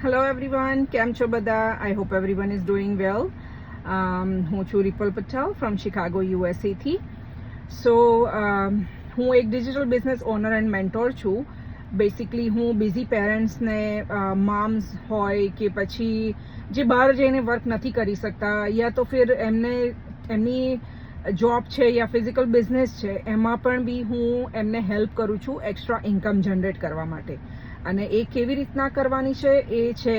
Hello everyone, કેમ છો બધા? I hope everyone is doing વેલ. હું છું રિપલ પટેલ ફ્રોમ શિકાગો યુએસએથી. સો હું એક digital business owner and mentor છું. બેસિકલી હું બિઝી પેરેન્ટ્સને, મામ્સ હોય કે પછી જે બહાર જઈને વર્ક નથી કરી શકતા, યા તો ફિર એમની જોબ છે યા ફિઝિકલ બિઝનેસ છે, એમાં પણ બી હું એમને હેલ્પ કરું છું એક્સ્ટ્રા ઇન્કમ જનરેટ કરવા માટે. અને એ કેવી રીતના કરવાની છે એ છે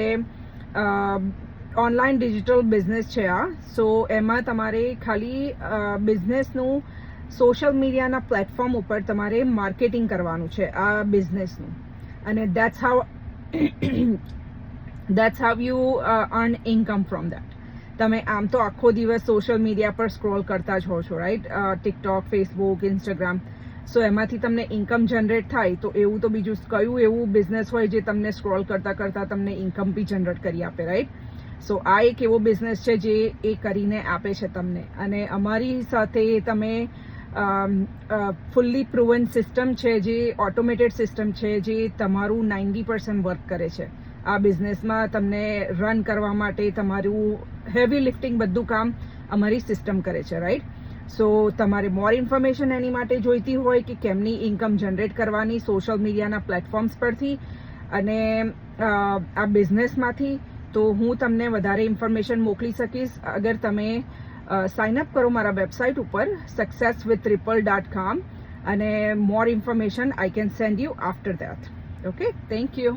ઓનલાઈન ડિજિટલ બિઝનેસ છે આ. સો એમાં તમારે ખાલી બિઝનેસનું સોશિયલ મીડિયાના પ્લેટફોર્મ ઉપર તમારે માર્કેટિંગ કરવાનું છે આ બિઝનેસનું, અને that's how you earn income from that. તમે આમ તો આખો દિવસ સોશિયલ મીડિયા પર સ્ક્રોલ કરતા જ હો છો, right? TikTok, Facebook, Instagram. So એમાંથી તમને ઇન્કમ જનરેટ થાય તો એવું તો બીજું કયું એવું બિઝનેસ હોય જે તમને સ્ક્રોલ કરતાં કરતાં તમને ઇન્કમ બી જનરેટ કરી આપે, રાઈટ? સો આ એક એવો બિઝનેસ છે જે એ કરીને આપે છે તમને. અને અમારી સાથે તમે ફુલ્લી પ્રુવન સિસ્ટમ છે, જે ઓટોમેટેડ સિસ્ટમ છે, જે તમારું 90% વર્ક કરે છે. આ બિઝનેસમાં તમને રન કરવા માટે તમારું હેવી લિફ્ટિંગ બધું કામ અમારી સિસ્ટમ કરે છે, રાઈટ? સો તમારે મોર ઇન્ફોર્મેશન એની માટે જોઈતી હોય કે કેમની ઇન્કમ જનરેટ કરવાની સોશિયલ મીડિયાના પ્લેટફોર્મ્સ પરથી અને આ બિઝનેસમાંથી, તો હું તમને વધારે ઇન્ફોર્મેશન મોકલી શકીશ અગર તમે સાઇન અપ કરો મારા વેબસાઇટ ઉપર successwithripple.com, અને મોર information I can send you after that. Okay, thank you.